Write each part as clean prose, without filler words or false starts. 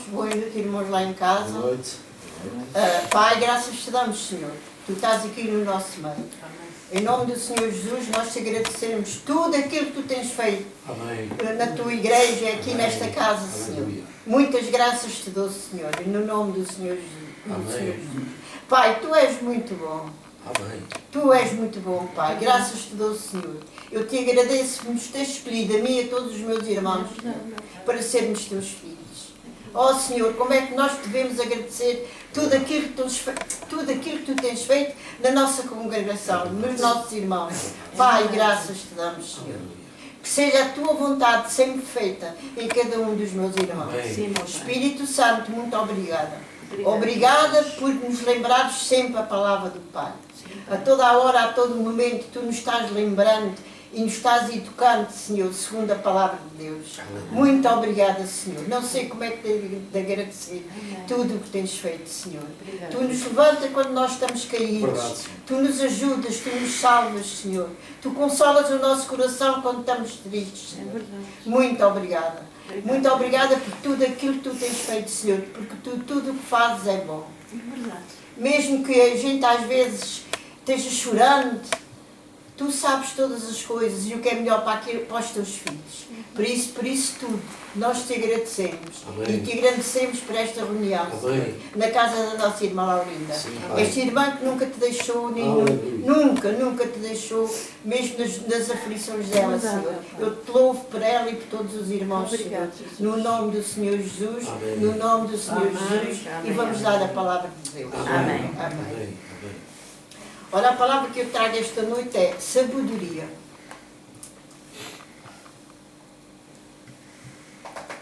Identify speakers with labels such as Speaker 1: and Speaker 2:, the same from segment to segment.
Speaker 1: boa noite, irmãos lá em casa.
Speaker 2: Boa noite.
Speaker 1: Pai, graças te damos, Senhor. Tu estás aqui no nosso meio. Em nome do Senhor Jesus, nós te agradecemos tudo aquilo que tu tens feito.
Speaker 2: Amém.
Speaker 1: Na tua igreja, aqui nesta casa, Senhor. Muitas graças te dou, Senhor, e no nome do Senhor Jesus.
Speaker 2: Amém.
Speaker 1: Pai, tu és muito bom.
Speaker 2: Amém.
Speaker 1: Tu és muito bom, Pai. Graças te dou, Senhor. Eu te agradeço por nos teres escolhido, a mim e a todos os meus irmãos, para sermos teus filhos. Ó Senhor, como é que nós devemos agradecer tudo aquilo que tu tens feito na nossa congregação, nos nossos irmãos. Pai, graças te damos, Senhor. Que seja a tua vontade sempre feita em cada um dos meus irmãos.
Speaker 2: Amém.
Speaker 1: Espírito Santo, muito obrigada. Obrigada por nos lembrares sempre a palavra do Pai. A toda a hora, a todo momento, tu nos estás lembrando e nos estás educando, Senhor, segundo a palavra de Deus. Muito obrigada, Senhor. Não sei como é que tenho de agradecer tudo o que tens feito, Senhor. Tu nos levantas quando nós estamos caídos. Tu nos ajudas, tu nos salvas, Senhor. Tu consolas o nosso coração quando estamos tristes, Senhor. Muito obrigada. Muito obrigada por tudo aquilo que tu tens feito, Senhor, porque tudo o que fazes é bom. Mesmo que a gente às vezes esteja chorando, tu sabes todas as coisas e o que é melhor para os teus filhos. Por isso tudo, nós te agradecemos.
Speaker 2: Amém.
Speaker 1: E te agradecemos por esta reunião, Senhor, na casa da nossa irmã Laurinda. Esta irmã que nunca te deixou, nunca te deixou, mesmo nas aflições dela, Senhor. Eu te louvo por ela e por todos os irmãos, Senhor. No nome do Senhor Jesus, no nome do Senhor Jesus, e vamos dar a palavra de Deus.
Speaker 2: Amém.
Speaker 1: Amém. Ora, a palavra que eu trago esta noite é sabedoria.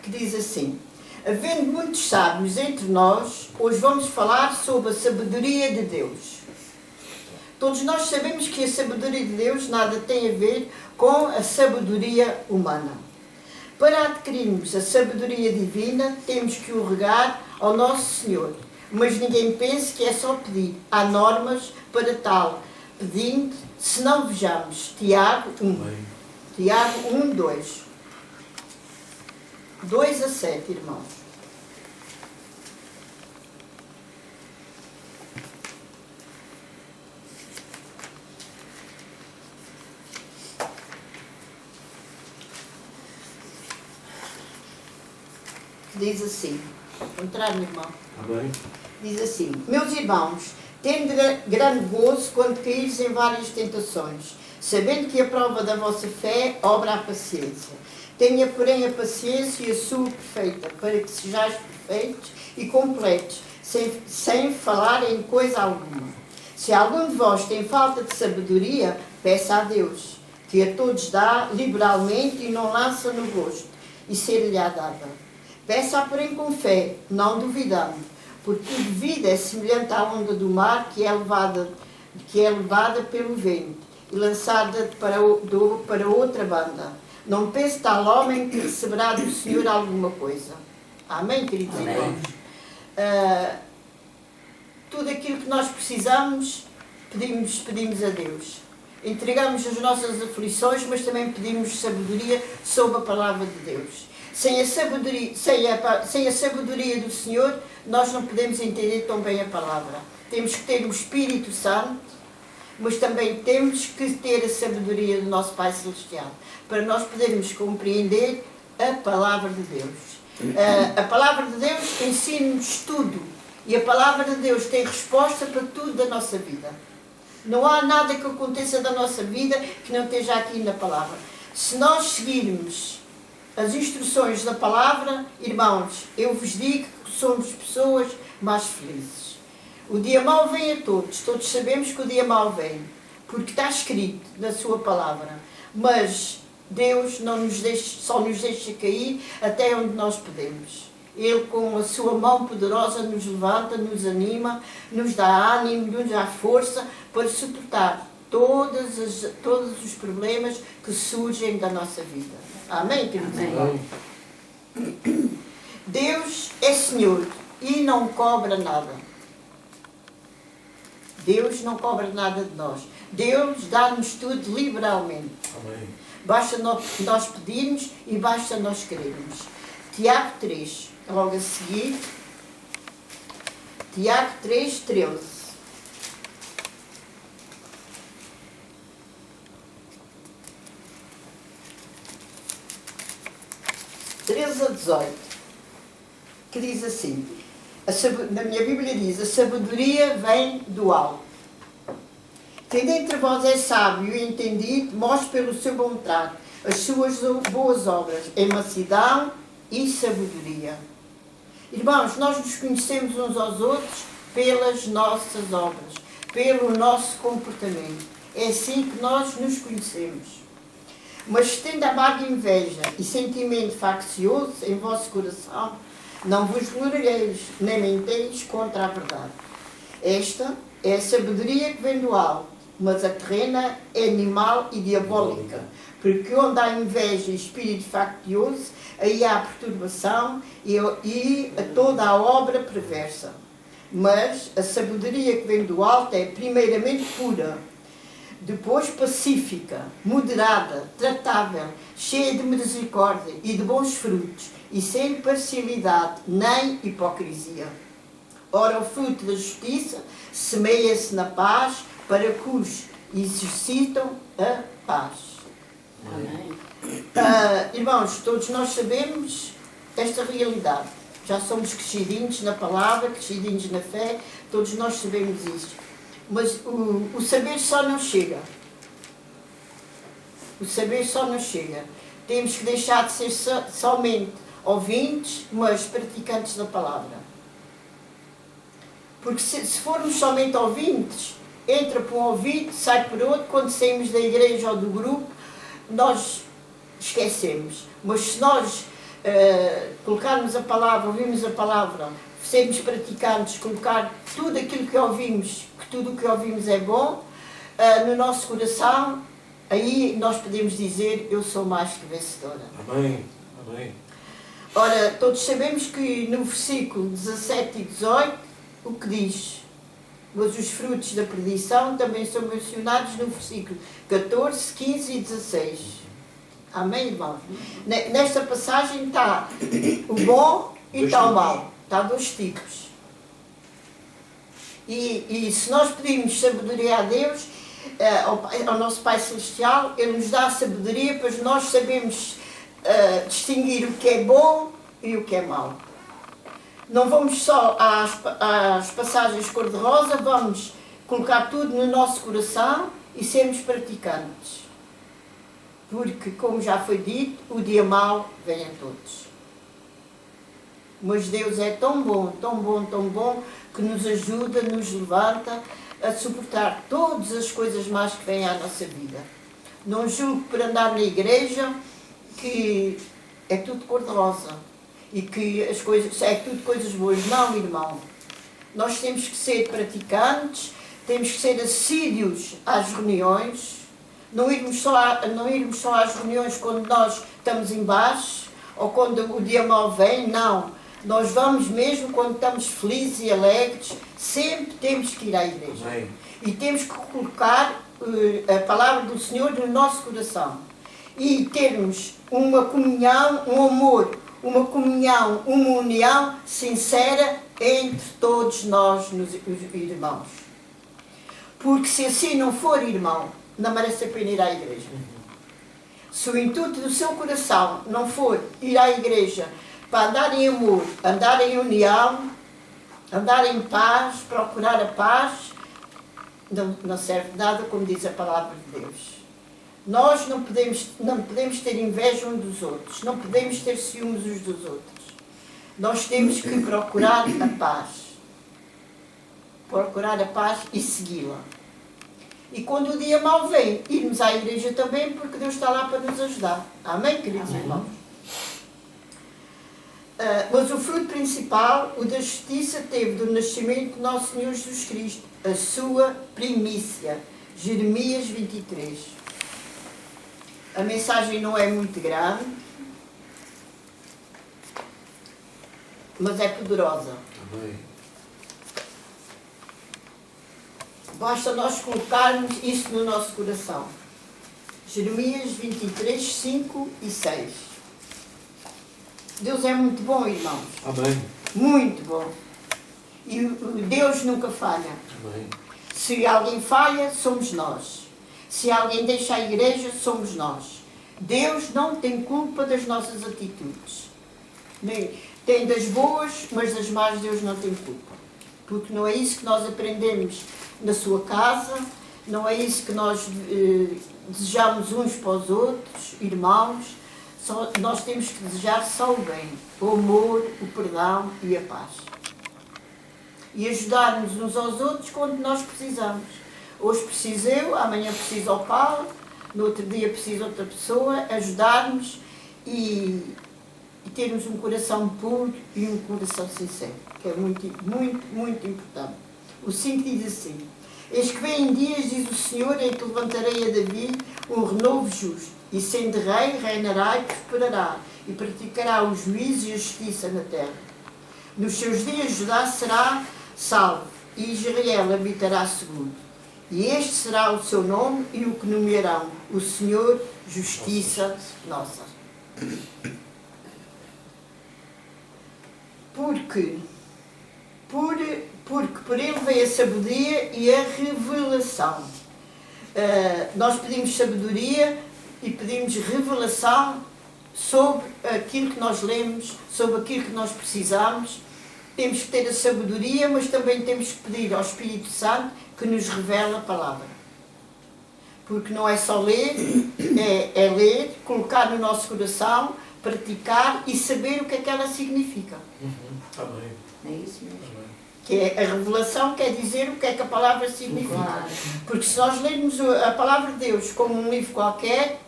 Speaker 1: Que diz assim: havendo muitos sábios entre nós, hoje vamos falar sobre a sabedoria de Deus. Todos nós sabemos que a sabedoria de Deus nada tem a ver com a sabedoria humana. Para adquirirmos a sabedoria divina, temos que o regar ao nosso Senhor. Mas ninguém pense que é só pedir. Há normas para tal. Pedindo, se não vejamos. Tiago 1. Tiago 1, 2. 2 a 7, irmãos. Diz assim. Entrar, meu irmão.
Speaker 2: Amém.
Speaker 1: Diz assim: meus irmãos, tende grande gozo quando caíres em várias tentações, sabendo que a prova da vossa fé obra a paciência. Tenha, porém, a paciência e a sua perfeita, para que sejais perfeitos e completos, sem falar em coisa alguma. Se algum de vós tem falta de sabedoria, peça a Deus, que a todos dá liberalmente e não lança no rosto, e ser-lhe-á dada. Peça, porém, com fé, não duvidando, porque o devido é semelhante à onda do mar que é levada pelo vento e lançada para outra banda. Não pense tal homem que receberá do Senhor alguma coisa. Amém, queridos irmãos? Tudo aquilo que nós precisamos, pedimos a Deus. Entregamos as nossas aflições, mas também pedimos sabedoria sobre a palavra de Deus. Sem a sabedoria do Senhor, nós não podemos entender tão bem a palavra. Temos que ter o Espírito Santo, mas também temos que ter a sabedoria do nosso Pai Celestial, para nós podermos compreender a palavra de Deus. A palavra de Deus ensina-nos tudo, e a palavra de Deus tem resposta para tudo da nossa vida. Não há nada que aconteça da nossa vida que não esteja aqui na palavra. Se nós seguirmos as instruções da palavra, irmãos, eu vos digo que somos pessoas mais felizes. O dia mau vem a todos sabemos que o dia mau vem, porque está escrito na sua palavra. Mas Deus só nos deixa cair até onde nós podemos. Ele, com a sua mão poderosa, nos levanta, nos anima, nos dá ânimo, nos dá força para suportar todos os problemas que surgem da nossa vida. Amém, queridos irmãos? Deus é Senhor e não cobra nada. Deus não cobra nada de nós. Deus dá-nos tudo liberalmente. Amém. Basta nós pedirmos e basta nós querermos. Tiago 3. logo a seguir, Tiago 3:13. 13 a 18, que diz assim, na minha Bíblia diz, a sabedoria vem do alto. Quem dentre vós é sábio e entendido, mostre pelo seu bom trato as suas boas obras, em mansidão e sabedoria. Irmãos, nós nos conhecemos uns aos outros pelas nossas obras, pelo nosso comportamento. É assim que nós nos conhecemos. Mas tendo amarga inveja e sentimento faccioso em vosso coração, não vos glorieis, nem menteis contra a verdade. Esta é a sabedoria que vem do alto, mas a terrena é animal e diabólica. Porque onde há inveja e espírito faccioso, aí há perturbação e a toda a obra perversa. Mas a sabedoria que vem do alto é primeiramente pura, depois pacífica, moderada, tratável, cheia de misericórdia e de bons frutos, e sem parcialidade nem hipocrisia. Ora, o fruto da justiça semeia-se na paz para que os exercitam a paz.
Speaker 2: Amém.
Speaker 1: Irmãos, todos nós sabemos esta realidade. Já somos crescidinhos na palavra, crescidinhos na fé, todos nós sabemos isto. Mas o saber só não chega. O saber só não chega. Temos que deixar de ser somente ouvintes, mas praticantes da palavra. Porque se formos somente ouvintes, entra por um ouvido, sai por outro, quando saímos da igreja ou do grupo, nós esquecemos. Mas se nós colocarmos a palavra, ouvirmos a palavra, sermos praticantes, colocar tudo aquilo que ouvimos, que tudo o que ouvimos é bom, no nosso coração, aí nós podemos dizer, eu sou mais que vencedora.
Speaker 3: Amém. Amém.
Speaker 1: Ora, todos sabemos que no versículo 17 e 18, o que diz? Mas os frutos da perdição também são mencionados no versículo 14, 15 e 16. Amém, irmãos? Nesta passagem está o bom e está o mau. Está dois tipos. E se nós pedimos sabedoria a Deus, ao nosso Pai Celestial, Ele nos dá a sabedoria para nós sabermos distinguir o que é bom e o que é mau. Não vamos só às passagens cor-de-rosa, vamos colocar tudo no nosso coração e sermos praticantes. Porque, como já foi dito, o dia mau vem a todos. Mas Deus é tão bom, tão bom, tão bom, que nos ajuda, nos levanta a suportar todas as coisas más que vêm à nossa vida. Não julgo por andar na igreja que é tudo cor-de-rosa e que as coisas, é tudo coisas boas. Não, irmão. Nós temos que ser praticantes, temos que ser assíduos às reuniões, não irmos só às reuniões quando nós estamos em baixo ou quando o dia mau vem, não. Nós vamos mesmo quando estamos felizes e alegres, sempre temos que ir à igreja.
Speaker 3: Amém.
Speaker 1: E temos que colocar a palavra do Senhor no nosso coração. E termos uma comunhão, um amor, uma comunhão, uma união sincera entre todos nós, os irmãos. Porque se assim não for, irmão, não merece a pena ir à igreja. Se o intuito do seu coração não for ir à igreja para andar em amor, andar em união, andar em paz, procurar a paz, não serve de nada, como diz a palavra de Deus. Nós não podemos ter inveja uns dos outros, não podemos ter ciúmes uns dos outros. Nós temos que procurar a paz. Procurar a paz e segui-la. E quando o dia mau vem, irmos à igreja também, porque Deus está lá para nos ajudar. Amém, queridos irmãos? Mas o fruto principal, o da justiça, teve do nascimento de nosso Senhor Jesus Cristo, a sua primícia. Jeremias 23. A mensagem não é muito grande, mas é poderosa.
Speaker 3: Amém.
Speaker 1: Basta nós colocarmos isso no nosso coração. Jeremias 23, 5 e 6. Deus é muito bom, irmãos.
Speaker 2: Amém.
Speaker 1: Muito bom. E Deus nunca falha.
Speaker 2: Amém.
Speaker 1: Se alguém falha, somos nós. Se alguém deixa a igreja, somos nós. Deus não tem culpa das nossas atitudes. Tem das boas, mas das más Deus não tem culpa. Porque não é isso que nós aprendemos na sua casa, não é isso que nós desejamos uns para os outros, irmãos. Nós temos que desejar só o bem, o amor, o perdão e a paz. E ajudar-nos uns aos outros quando nós precisamos. Hoje preciso eu, amanhã preciso o Paulo, no outro dia preciso outra pessoa, ajudar-nos e termos um coração puro e um coração sincero, que é muito, muito, muito importante. O 5 diz assim: eis que vem em dias, diz o Senhor, em que levantarei a Davi um renovo justo, e sendo rei, reinará e prosperará, e praticará o juízo e a justiça na terra. Nos seus dias Judá será salvo, e Israel habitará seguro. E este será o seu nome e o que nomearão: o Senhor, justiça nossa. Porque por ele veio a sabedoria e a revelação. Nós pedimos sabedoria e pedimos revelação sobre aquilo que nós lemos, sobre aquilo que nós precisamos. Temos que ter a sabedoria, mas também temos que pedir ao Espírito Santo que nos revele a palavra. Porque não é só ler, é ler, colocar no nosso coração, praticar e saber o que é que ela significa.
Speaker 2: Amém.
Speaker 1: É isso mesmo. Amém. Que é a revelação quer dizer o que é que a palavra significa. Claro. Porque se nós lermos a palavra de Deus como um livro qualquer,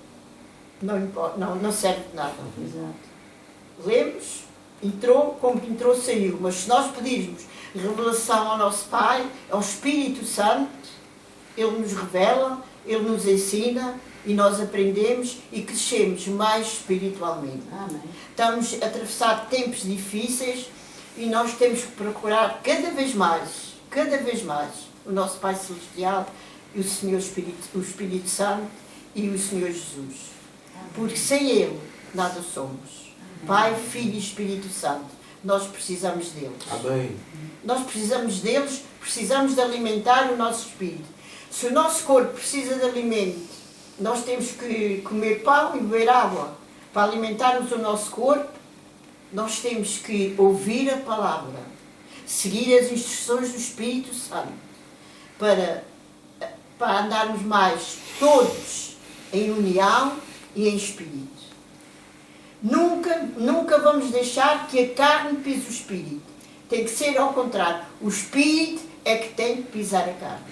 Speaker 1: não serve de nada. Exato. Lemos, entrou, como entrou, saiu. Mas se nós pedirmos revelação ao nosso Pai, ao Espírito Santo, Ele nos revela, Ele nos ensina e nós aprendemos e crescemos mais espiritualmente. Amém. Estamos a atravessar tempos difíceis e nós temos que procurar cada vez mais, o nosso Pai Celestial e o Senhor o Espírito Santo e o Senhor Jesus. Amém. Porque sem Ele nada somos. Amém. Pai, Filho e Espírito Santo. Nós precisamos deles. Amém. Nós precisamos deles, precisamos de alimentar o nosso espírito. Se o nosso corpo precisa de alimento, nós temos que comer pão e beber água. Para alimentarmos o nosso corpo, nós temos que ouvir a palavra, seguir as instruções do Espírito Santo, para andarmos mais todos em união e em espírito. Nunca vamos deixar que a carne pise o espírito. Tem que ser ao contrário. O espírito é que tem que pisar a carne.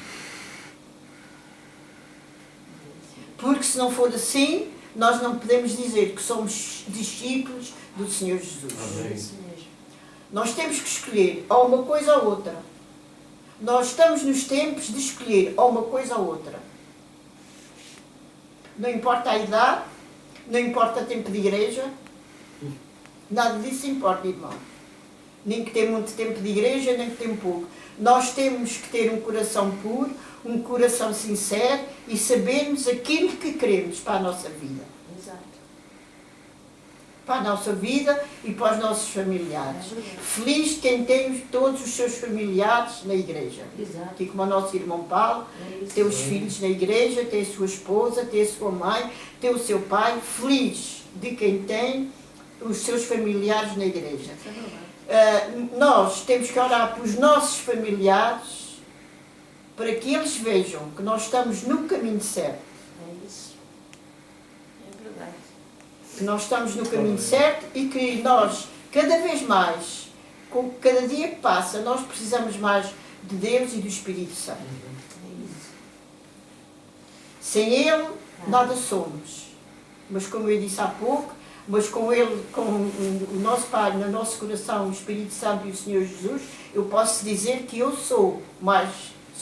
Speaker 1: Porque se não for assim, nós não podemos dizer que somos discípulos do Senhor Jesus. Amém. Nós temos que escolher ou uma coisa ou outra. Nós estamos nos tempos de escolher ou uma coisa ou outra. Não importa a idade, não importa o tempo de igreja, nada disso importa, irmão. Nem que tem muito tempo de igreja, nem que tem pouco. Nós temos que ter um coração puro, um coração sincero e sabermos aquilo que queremos para a nossa vida. Exato. Para a nossa vida e para os nossos familiares. Feliz quem tem todos os seus familiares na igreja. Exato. Aqui como o nosso irmão Paulo, tem os filhos na igreja, tem a sua esposa, tem a sua mãe, tem o seu pai. Feliz de quem tem os seus familiares na igreja. Nós temos que orar para os nossos familiares para que eles vejam que nós estamos no caminho certo. É isso. É verdade. Que nós estamos no caminho certo e que nós, cada vez mais, com cada dia que passa, nós precisamos mais de Deus e do Espírito Santo. É isso. Sem Ele, nada somos. Mas como eu disse há pouco, mas com Ele, com o nosso Pai, no nosso coração, o Espírito Santo e o Senhor Jesus, eu posso dizer que eu sou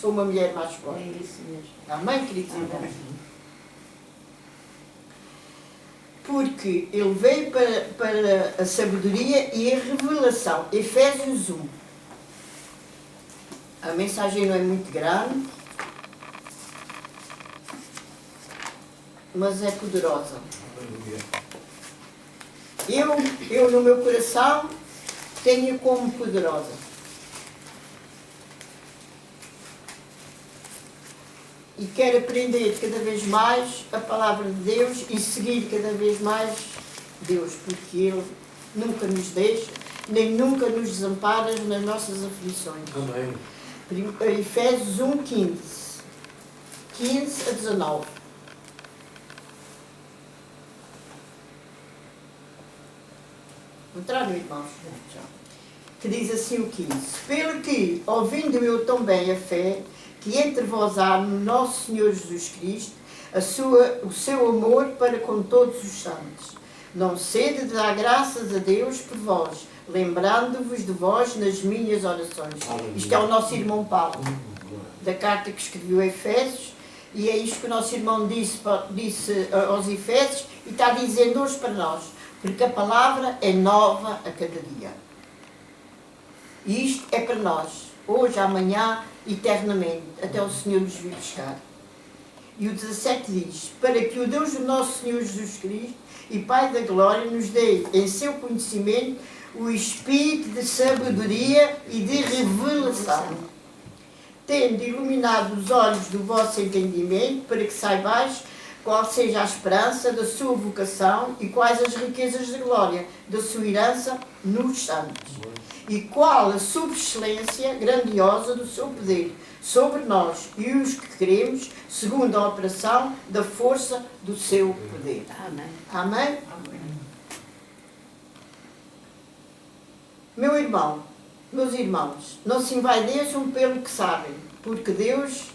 Speaker 1: uma mulher mais forte. É isso mesmo. Amém, queridos irmãos? Porque Ele veio para a sabedoria e a revelação. Efésios 1. A mensagem não é muito grande, mas é poderosa. Eu no meu coração tenho como poderosa. E quero aprender cada vez mais a palavra de Deus e seguir cada vez mais Deus, porque Ele nunca nos deixa, nem nunca nos desampara nas nossas aflições.
Speaker 2: Amém.
Speaker 1: Efésios 1:15. 15 a 19. Encontraram, irmãos? Que diz assim o 15. Pelo que, ouvindo eu também a fé, que entre vós há no nosso Senhor Jesus Cristo, o seu amor para com todos os santos. Não cede de dar graças a Deus por vós, lembrando-vos de vós nas minhas orações. Isto é o nosso irmão Paulo, da carta que escreveu a Efésios, e é isto que o nosso irmão disse aos Efésios e está dizendo hoje para nós, porque a palavra é nova a cada dia. E isto é para nós, hoje, amanhã, eternamente, até o Senhor nos vir buscar. E o 17 diz, para que o Deus do nosso Senhor Jesus Cristo e Pai da Glória nos dê em seu conhecimento o espírito de sabedoria e de revelação, tendo iluminado os olhos do vosso entendimento, para que saibais qual seja a esperança da sua vocação e quais as riquezas de glória da sua herança nos santos, e qual a subexcelência grandiosa do seu poder sobre nós e os que queremos, segundo a operação da força do seu poder.
Speaker 3: Amém.
Speaker 1: Amém? Meu irmão, meus irmãos, não se envaideçam pelo que sabem, porque Deus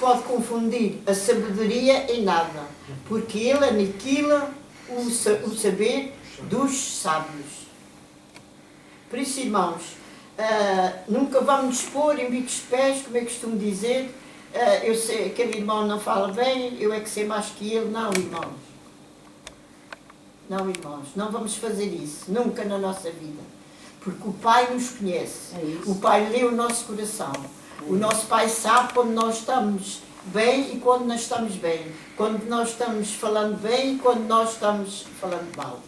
Speaker 1: pode confundir a sabedoria em nada, porque Ele aniquila o saber dos sábios. Por isso, irmãos, nunca vamos expor em bicos de pés, como eu costumo dizer, eu sei, aquele irmão não fala bem, eu é que sei mais que ele. Não, irmãos. Não, irmãos, não vamos fazer isso, nunca na nossa vida. Porque o Pai nos conhece, o Pai lê o nosso coração. O nosso Pai sabe quando nós estamos bem e quando não estamos bem. Quando nós estamos falando bem e quando nós estamos falando mal.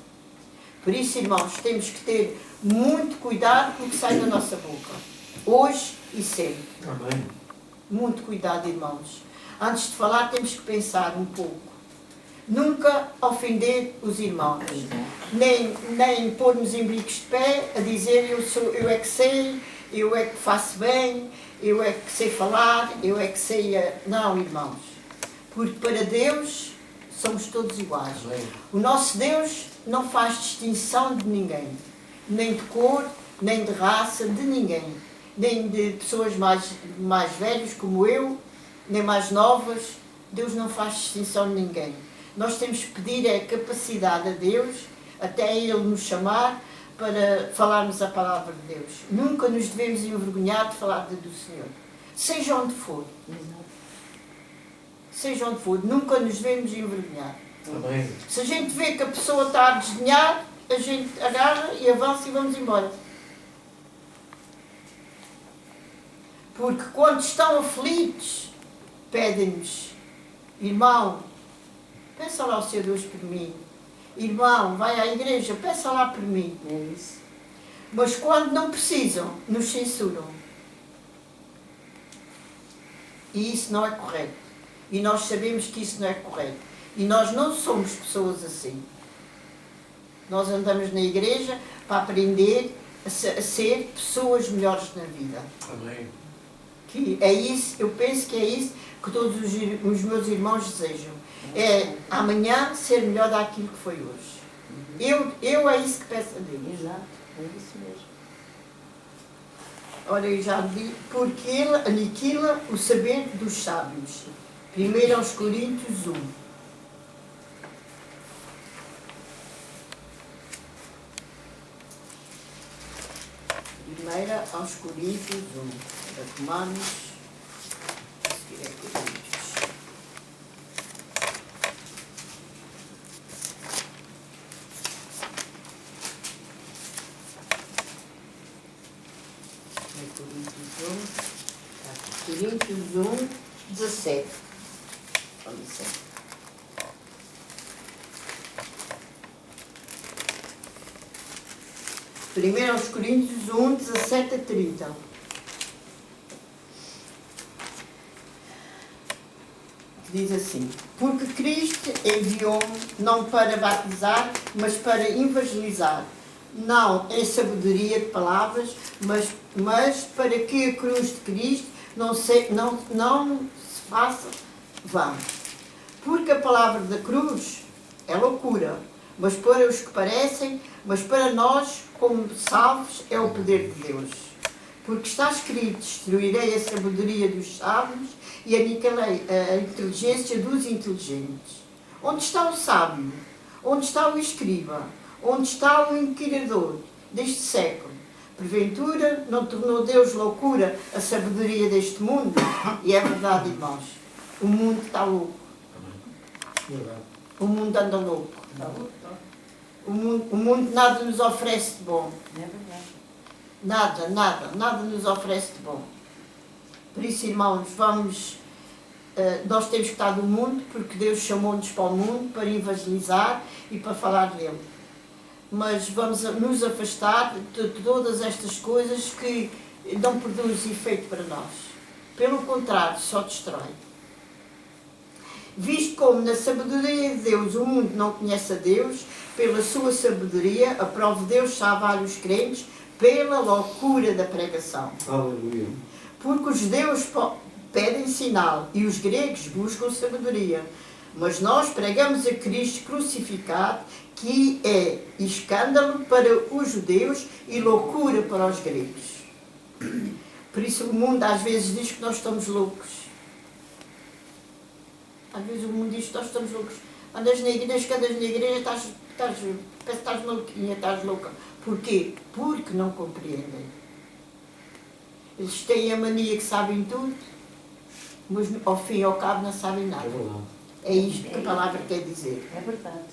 Speaker 1: Por isso, irmãos, temos que ter muito cuidado com o que sai da nossa boca. Hoje e sempre.
Speaker 2: Amém.
Speaker 1: Muito cuidado, irmãos. Antes de falar, temos que pensar um pouco. Nunca ofender os irmãos. Nem pôr-nos em bicos de pé a dizer eu é que sei, eu é que faço bem, eu é que sei falar, eu é que sei... Não, irmãos. Porque para Deus somos todos iguais.
Speaker 2: Amém.
Speaker 1: O nosso Deus não faz distinção de ninguém. Nem de cor, nem de raça, de ninguém. Nem de pessoas mais velhas como eu, nem mais novas. Deus não faz distinção de ninguém. Nós temos que pedir a capacidade a Deus, até Ele nos chamar, para falarmos a palavra de Deus. Nunca nos devemos envergonhar de falar do Senhor. Seja onde for. Seja onde for. Nunca nos devemos envergonhar.
Speaker 2: Amém.
Speaker 1: Se a gente vê que a pessoa está a desdenhar, a gente agarra e avança e vamos embora. Porque quando estão aflitos, pedem-nos, irmão, peça lá ao seu Deus por mim. Irmão, vai à igreja, peça lá por mim.
Speaker 3: É isso.
Speaker 1: Mas quando não precisam, nos censuram. E isso não é correto. E nós sabemos que isso não é correto. E nós não somos pessoas assim. Nós andamos na igreja para aprender a ser pessoas melhores na vida.
Speaker 2: Amém.
Speaker 1: Que é isso, eu penso que é isso que todos os meus irmãos desejam. É amanhã ser melhor daquilo que foi hoje. Eu é isso que peço a Deus.
Speaker 3: Exato, é isso mesmo.
Speaker 1: Ora, eu já digo, porque Ele aniquila o saber dos sábios. 1 aos Coríntios 1. 1 aos Coríntios 1. Para Romanos, a seguir é Coríntios. Coríntios 1, 17. Vamos ver. 1 Coríntios 1, 17 a 30. Diz assim: porque Cristo enviou-me não para batizar, mas para evangelizar, não em sabedoria de palavras, mas para que a cruz de Cristo não se faça vã. Porque a palavra da cruz é loucura, mas para os que parecem, mas para nós, como salvos, é o poder de Deus. Porque está escrito: destruirei a sabedoria dos sábios e aniquilei a inteligência dos inteligentes. Onde está o sábio? Onde está o escriba? Onde está o inquiridor deste século? Porventura não tornou Deus loucura a sabedoria deste mundo? E é verdade, irmãos. O mundo está louco. O mundo anda louco. O mundo nada nos oferece de bom.
Speaker 2: É verdade.
Speaker 1: Nada nos oferece de bom. Por isso, irmãos, nós temos que estar do mundo, porque Deus chamou-nos para o mundo para evangelizar e para falar dele. Mas vamos nos afastar de todas estas coisas que não produzem efeito para nós. Pelo contrário, só destrói. Visto como na sabedoria de Deus o mundo não conhece a Deus, pela sua sabedoria aprova Deus salvar os crentes pela loucura da pregação.
Speaker 3: Aleluia.
Speaker 1: Porque os judeus pedem sinal e os gregos buscam sabedoria. Mas nós pregamos a Cristo crucificado, que é escândalo para os judeus e loucura para os gregos. Por isso o mundo às vezes diz que nós estamos loucos. Às vezes o mundo diz que nós estamos loucos. Andas na igreja, parece que estás maluquinha, estás louca. Porquê? Porque não compreendem. Eles têm a mania que sabem tudo, mas ao fim e ao cabo não sabem nada. É isto que a palavra quer dizer.
Speaker 2: É verdade.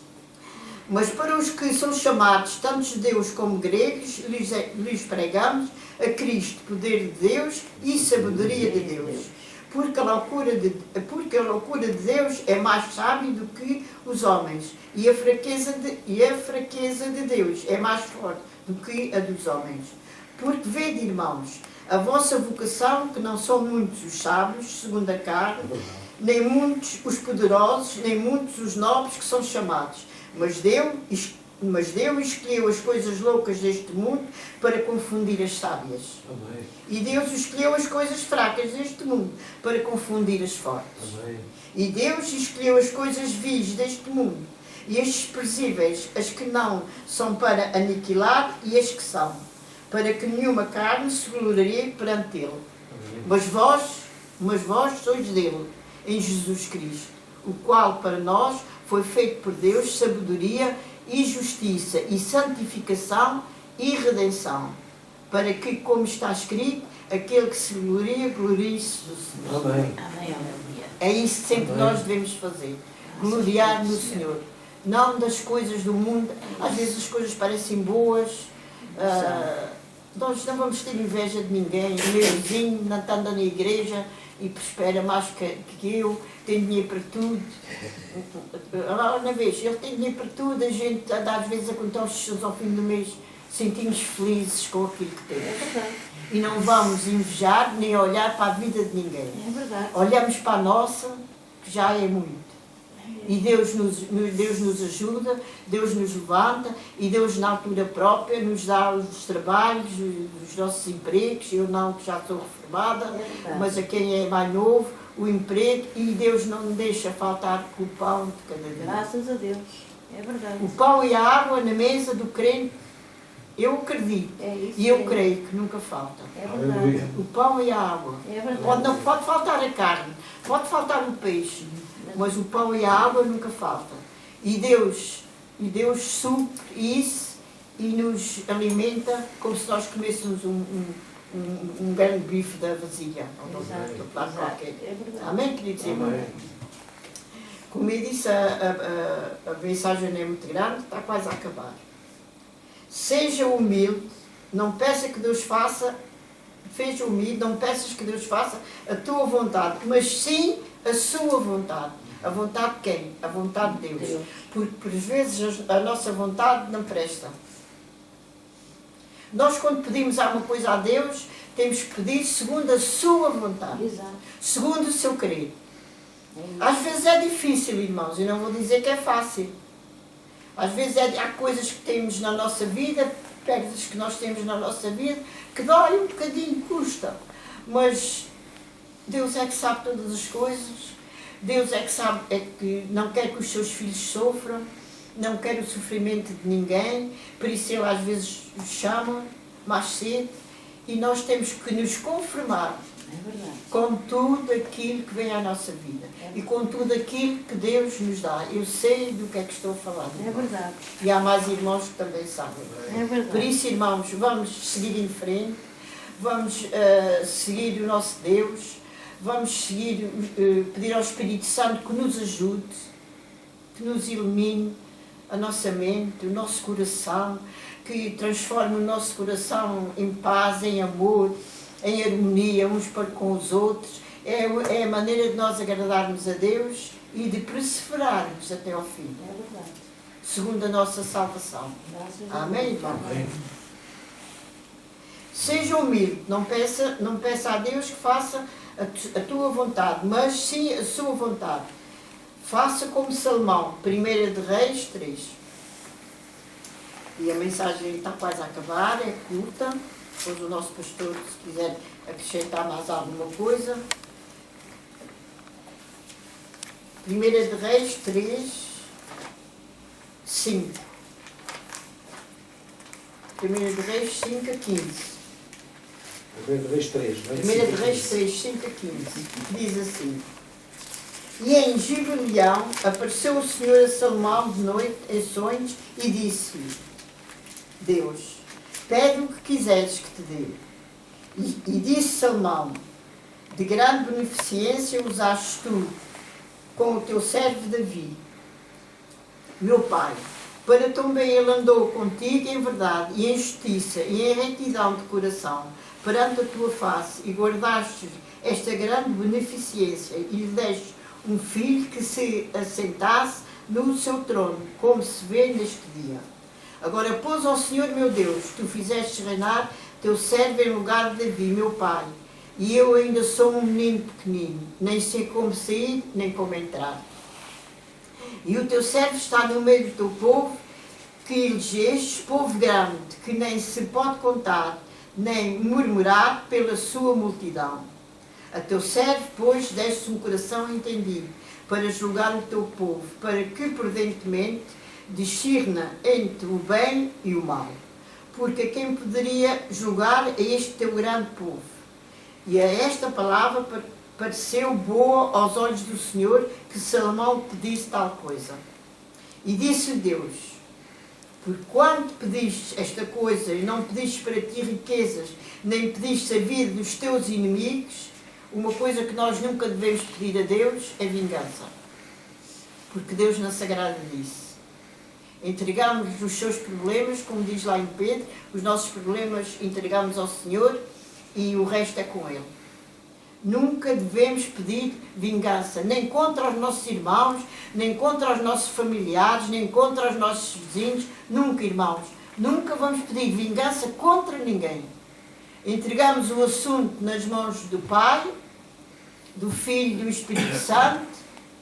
Speaker 1: Mas para os que são chamados, tanto judeus como gregos, lhes pregamos a Cristo, poder de Deus e sabedoria de Deus. Porque a loucura de Deus é mais sábia do que os homens, e a fraqueza de Deus é mais forte do que a dos homens. Porque vede, irmãos, a vossa vocação, que não são muitos os sábios, segundo a carne, nem muitos os poderosos, nem muitos os nobres que são chamados. Mas Deus escolheu as coisas loucas deste mundo para confundir as sábias.
Speaker 3: Amém.
Speaker 1: E Deus escolheu as coisas fracas deste mundo para confundir as fortes.
Speaker 3: Amém.
Speaker 1: E Deus escolheu as coisas vis deste mundo e as desprezíveis, as que não são, para aniquilar, e as que são, para que nenhuma carne se glorie perante Ele. Mas vós sois dele, em Jesus Cristo, o qual para nós foi feito por Deus sabedoria e justiça e santificação e redenção, para que, como está escrito, aquele que se gloria, glorie-se do Senhor.
Speaker 3: Amém.
Speaker 2: Amém, aleluia.
Speaker 1: É isso que sempre nós devemos fazer, gloriar no Senhor, não das coisas do mundo. Às vezes as coisas parecem boas, nós não vamos ter inveja de ninguém. O meu vizinho não anda na igreja e prospera mais que eu, tem dinheiro para tudo. Na vez, ele tem dinheiro para tudo, a gente anda às vezes a contar os seus ao fim do mês, sentimos felizes com aquilo que
Speaker 2: É
Speaker 1: temos.
Speaker 2: verdade.
Speaker 1: E não vamos invejar nem olhar para a vida de ninguém.
Speaker 2: É verdade.
Speaker 1: Olhamos para a nossa, que já é muito. E Deus nos ajuda, Deus nos levanta, e Deus na altura própria nos dá os trabalhos, os nossos empregos. Eu não, que já sou reformada, mas a quem é mais novo, o emprego, e Deus não me deixa faltar o pão de cada dia.
Speaker 2: Graças a Deus. É verdade.
Speaker 1: O pão e a água na mesa do crente, eu acredito,
Speaker 2: É isso.
Speaker 1: e eu creio que nunca falta.
Speaker 2: É verdade.
Speaker 1: O pão e a água.
Speaker 2: É verdade.
Speaker 1: Não pode faltar a carne, pode faltar o peixe, mas o pão e a água nunca faltam. E Deus supre isso e nos alimenta como se nós comêssemos um grande bife da vasilha.
Speaker 2: Exato.
Speaker 1: Qualquer.
Speaker 2: É verdade.
Speaker 1: Amém, queridos irmãos?
Speaker 3: Amém.
Speaker 1: Como eu disse, a mensagem não é muito grande, está quase a acabar. Seja humilde, não peça que Deus faça, seja humilde, não peças que Deus faça a tua vontade, mas sim a sua vontade. A vontade de quem? A vontade de Deus. Porque por vezes a nossa vontade não presta. Nós, quando pedimos alguma coisa a Deus, temos que pedir segundo a sua vontade,
Speaker 2: Exato.
Speaker 1: segundo o seu querer.
Speaker 2: É isso.
Speaker 1: Às vezes é difícil, irmãos, e não vou dizer que é fácil. Às vezes há coisas que temos na nossa vida, perdas que nós temos na nossa vida, que dói um bocadinho, custa. Mas Deus é que sabe todas as coisas. Deus é que sabe, é que não quer que os seus filhos sofram, não quer o sofrimento de ninguém, por isso Ele às vezes os chama mais cedo, e nós temos que nos conformar
Speaker 2: É verdade.
Speaker 1: com tudo aquilo que vem à nossa vida e com tudo aquilo que Deus nos dá. Eu sei do que é que estou a falar.
Speaker 2: É verdade.
Speaker 1: E há mais irmãos que também sabem.
Speaker 2: É verdade.
Speaker 1: Por isso, irmãos, vamos seguir em frente, vamos seguir o nosso Deus, vamos seguir, pedir ao Espírito Santo que nos ajude, que nos ilumine a nossa mente, o nosso coração, que transforme o nosso coração em paz, em amor, em harmonia uns para com os outros. É a maneira de nós agradarmos a Deus e de perseverarmos até ao fim,
Speaker 2: É verdade.
Speaker 1: segundo a nossa salvação.
Speaker 2: Graças a
Speaker 1: Amém,
Speaker 2: Deus.
Speaker 1: irmão?
Speaker 2: Amém.
Speaker 1: Seja humilde, não peça a Deus que faça a tua vontade, mas sim a sua vontade. Faça como Salomão, 1 de Reis 3. E a mensagem está quase a acabar, é curta. Depois o nosso pastor, se quiser acrescentar mais alguma coisa. 1 de Reis 3, 5. 1 de Reis 5 a 15.
Speaker 3: 1 de Reis 3.
Speaker 1: 1 de Reis 3, 5 a 15. Diz assim: E em Gibeão apareceu o Senhor a Salomão de noite em sonhos e disse-lhe: Deus, pede o que quiseres que te dê. E disse Salomão: De grande beneficência usaste tu com o teu servo Davi, meu pai, para também ele andou contigo em verdade e em justiça e em retidão de coração perante a tua face, e guardaste esta grande beneficência, e lhe deste um filho que se assentasse no seu trono, como se vê neste dia. Agora, pois, ó Senhor meu Deus, tu fizeste reinar teu servo em lugar de Davi, meu pai, e eu ainda sou um menino pequenino, nem sei como sair, nem como entrar. E o teu servo está no meio do teu povo, que elegeste, povo grande, que nem se pode contar, nem murmurar pela sua multidão. A teu servo, pois, deste um coração entendido, para julgar o teu povo, para que prudentemente discirna entre o bem e o mal. Porque quem poderia julgar a este teu grande povo? E a esta palavra pareceu boa aos olhos do Senhor, que Salomão pedisse tal coisa. E disse-lhe Deus: Por quanto pediste esta coisa, e não pediste para ti riquezas, nem pediste a vida dos teus inimigos, uma coisa que nós nunca devemos pedir a Deus é vingança. Porque Deus na Sagrada disse: entregamos os seus problemas, como diz lá em Pedro, os nossos problemas entregamos ao Senhor e o resto é com Ele. Nunca devemos pedir vingança, nem contra os nossos irmãos, nem contra os nossos familiares, nem contra os nossos vizinhos. Nunca, irmãos. Nunca vamos pedir vingança contra ninguém. Entregamos o assunto nas mãos do Pai, do Filho e do Espírito Santo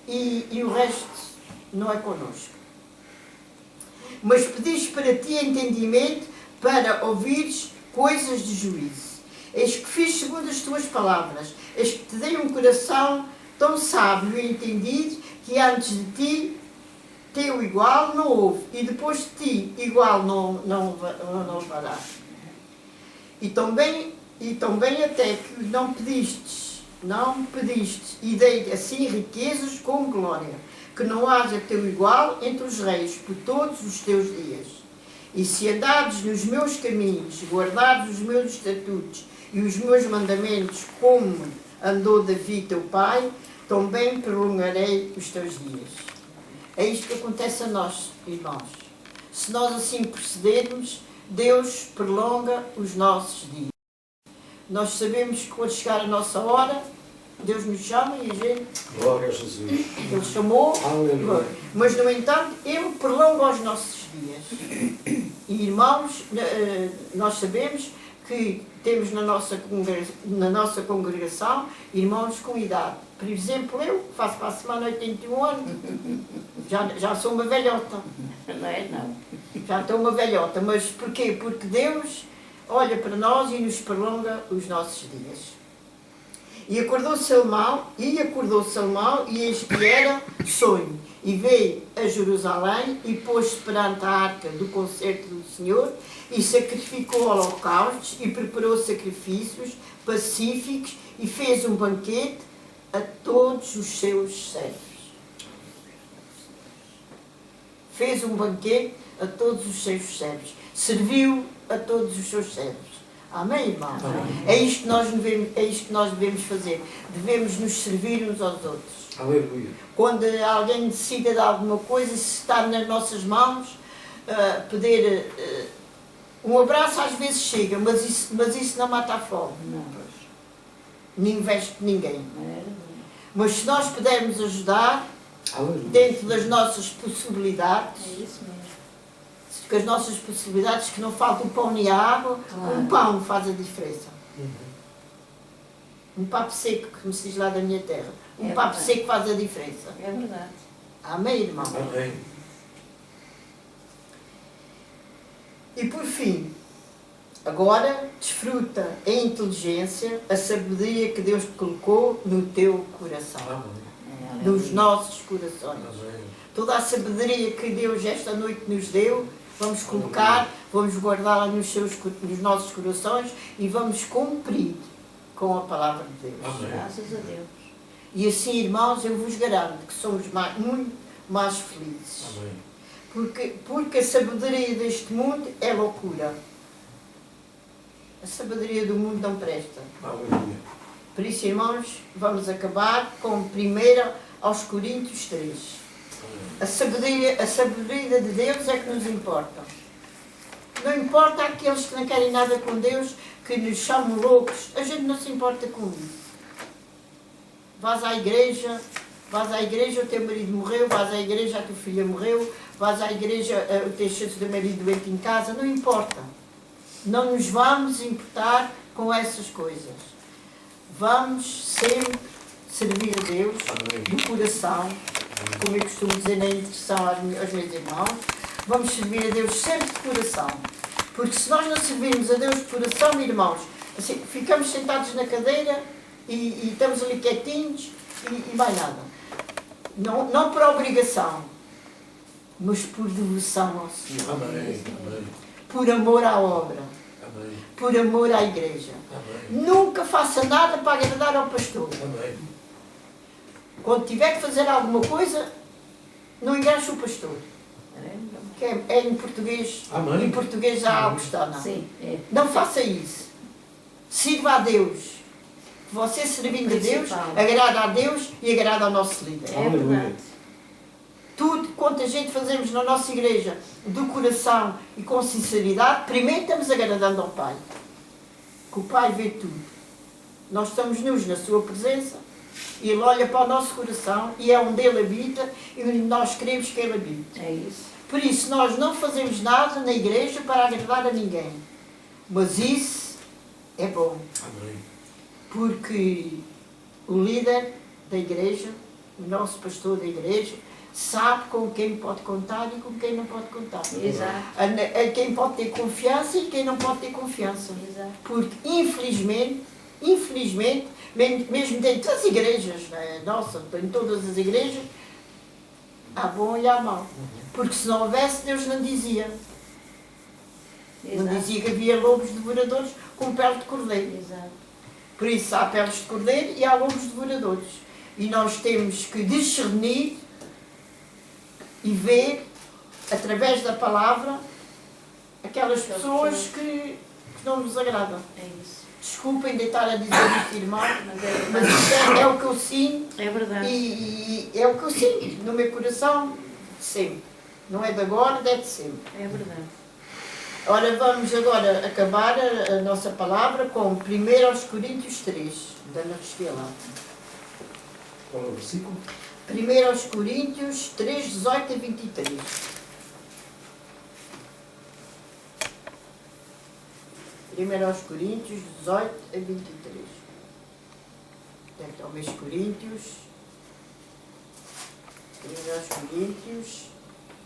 Speaker 1: e o resto não é connosco. Mas pedis para ti entendimento para ouvires coisas de juízo. Eis que fiz segundo as tuas palavras. Eis que te dei um coração tão sábio e entendido que antes de ti teu igual não houve, e depois de ti igual não haverá. E também até que não pedistes, e dei assim riquezas com glória, que não haja teu igual entre os reis por todos os teus dias. E se andares nos meus caminhos, guardares os meus estatutos e os meus mandamentos, como andou Davi teu pai, também prolongarei os teus dias. É isto que acontece a nós, irmãos. Se nós assim procedermos, Deus prolonga os nossos dias. Nós sabemos que quando chegar a nossa hora, Deus nos chama e a gente...
Speaker 3: Glória a Jesus.
Speaker 1: Ele chamou,
Speaker 3: Aleluia.
Speaker 1: mas no entanto, Ele prolonga os nossos dias. E irmãos, nós sabemos que temos na nossa congregação irmãos com idade. Por exemplo, eu faço para a semana 81 anos, já sou uma velhota.
Speaker 2: Não é, não.
Speaker 1: Já estou uma velhota, mas porquê? Porque Deus olha para nós e nos prolonga os nossos dias. E acordou Salomão, e eis que era sonho. E veio a Jerusalém e pôs-se perante a arca do concerto do Senhor e sacrificou holocaustos e preparou sacrifícios pacíficos e fez um banquete a todos os seus servos. Fez um banquete a todos os seus servos. Serviu a todos os seus servos. Amém, irmão?
Speaker 3: Amém.
Speaker 1: É isto que nós devemos fazer. Devemos nos servir uns aos outros.
Speaker 3: Aleluia.
Speaker 1: Quando alguém necessita de alguma coisa, se está nas nossas mãos, pedir um abraço às vezes chega, mas isso não mata a fome.
Speaker 2: Não.
Speaker 1: Nem investe ninguém.
Speaker 2: Não era, não.
Speaker 1: Mas se nós pudermos ajudar,
Speaker 3: Aleluia.
Speaker 1: dentro das nossas possibilidades,
Speaker 2: É isso mesmo.
Speaker 1: com as nossas possibilidades, que não falta o pão nem a água,
Speaker 2: Claro.
Speaker 1: um pão faz a diferença.
Speaker 3: Uhum.
Speaker 1: Um papo seco, como se diz lá da minha terra. Um
Speaker 2: É
Speaker 1: papo
Speaker 2: verdade.
Speaker 1: seco faz a diferença.
Speaker 2: É verdade.
Speaker 1: Amém, irmão?
Speaker 3: Amém.
Speaker 1: E por fim, agora desfruta a inteligência, a sabedoria que Deus te colocou no teu coração.
Speaker 3: Amém.
Speaker 2: É,
Speaker 1: Nos
Speaker 2: aleluia.
Speaker 1: nossos corações.
Speaker 3: Amém.
Speaker 1: Toda a sabedoria que Deus esta noite nos deu, vamos colocar, vamos guardá-la nos nossos corações e vamos cumprir com a palavra de Deus.
Speaker 3: Amém.
Speaker 2: Graças a Deus.
Speaker 1: E assim, irmãos, eu vos garanto que somos muito mais felizes.
Speaker 3: Amém.
Speaker 1: Porque a sabedoria deste mundo é loucura. A sabedoria do mundo não presta.
Speaker 3: Aleluia.
Speaker 1: Por isso, irmãos, vamos acabar com 1 aos Coríntios 3. A sabedoria de Deus é que nos importa. Não importa aqueles que não querem nada com Deus, que nos chamam loucos. A gente não se importa com isso. Vais à igreja, o teu marido morreu, vais à igreja, a tua filha morreu, vais à igreja, o teu chefe de marido doente em casa, não importa. Não nos vamos importar com essas coisas. Vamos sempre servir a Deus
Speaker 3: Amém.
Speaker 1: do coração, como eu costumo dizer na introdução aos meus irmãos, vamos servir a Deus sempre de coração. Porque se nós não servirmos a Deus de coração, irmãos, assim, ficamos sentados na cadeira e estamos ali quietinhos e mais nada. Não por obrigação, mas por devoção ao Senhor.
Speaker 3: Amém. Amém.
Speaker 1: Por amor à obra,
Speaker 3: Amém.
Speaker 1: por amor à igreja.
Speaker 3: Amém.
Speaker 1: Nunca faça nada para agradar ao pastor.
Speaker 3: Amém.
Speaker 1: Quando tiver que fazer alguma coisa, não enganche o pastor. Que é em português.
Speaker 3: Amém.
Speaker 1: Em português há algo está, não.
Speaker 2: Sim, é.
Speaker 1: Não faça isso. Sirva a Deus. Você servindo a Deus,
Speaker 2: Principal.
Speaker 1: agrada a Deus e agrada ao nosso líder.
Speaker 2: É verdade.
Speaker 1: Tudo quanto a gente fazemos na nossa igreja, do coração e com sinceridade, primeiro estamos agradando ao Pai. Que o Pai vê tudo. Nós estamos nus na sua presença e Ele olha para o nosso coração e é onde Ele habita e onde nós queremos que Ele habite.
Speaker 2: É isso.
Speaker 1: Por isso, nós não fazemos nada na igreja para agradar a ninguém. Mas isso é bom.
Speaker 3: Amém.
Speaker 1: Porque o líder da igreja, o nosso pastor da igreja, sabe com quem pode contar e com quem não pode contar.
Speaker 2: Exato.
Speaker 1: A quem pode ter confiança e quem não pode ter confiança.
Speaker 2: Exato.
Speaker 1: Porque, infelizmente, mesmo dentro das igrejas, nossa, em todas as igrejas, há bom e há mau. Porque se não houvesse, Deus não dizia. Não
Speaker 2: Exato.
Speaker 1: dizia que havia lobos devoradores com pele de cordeiro.
Speaker 2: Exato.
Speaker 1: Por isso há peles de cordeiro e há lobos devoradores. E nós temos que discernir e ver, através da palavra, aquelas pessoas que não nos agradam.
Speaker 2: É isso.
Speaker 1: Desculpem de estar a dizer isto, irmão,
Speaker 2: Mas é
Speaker 1: mas
Speaker 2: verdade.
Speaker 1: isto é o que eu sinto
Speaker 2: É verdade.
Speaker 1: e é o que eu sinto no meu coração sempre. Não é de agora, é de sempre.
Speaker 2: É verdade.
Speaker 1: Ora, vamos agora acabar a nossa palavra com 1 aos Coríntios 3. Ainda não cheguei lá.
Speaker 3: Qual é o versículo?
Speaker 1: 1 aos Coríntios 3, 18 a 23. 1 Coríntios 18 a 23. Portanto, 1 Coríntios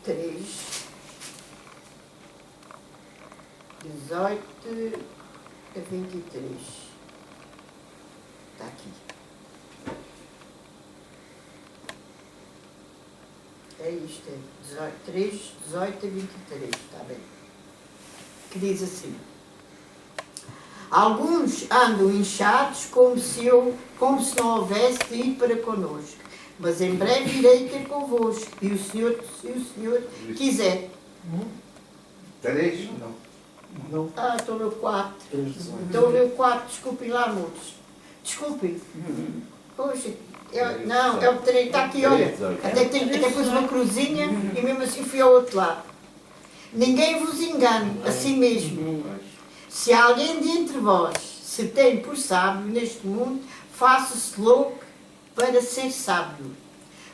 Speaker 1: 3, 18 a 23. Está aqui. É isto, é 3, 18 a 23, está bem. Que diz assim: alguns andam inchados como se não houvesse de ir para connosco, mas em breve irei ter convosco, e o Senhor quiser.
Speaker 4: 3? Não.
Speaker 1: Ah, estou no 4.
Speaker 3: 3,
Speaker 1: Estou no 4, desculpem lá, amores. Desculpem. Poxa, não, é o 3, está aqui, olha. Até pus uma cruzinha e mesmo assim fui ao outro lado. Ninguém vos engane, a si mesmo. Se alguém de entre vós se tem por sábio neste mundo, faça-se louco para ser sábio.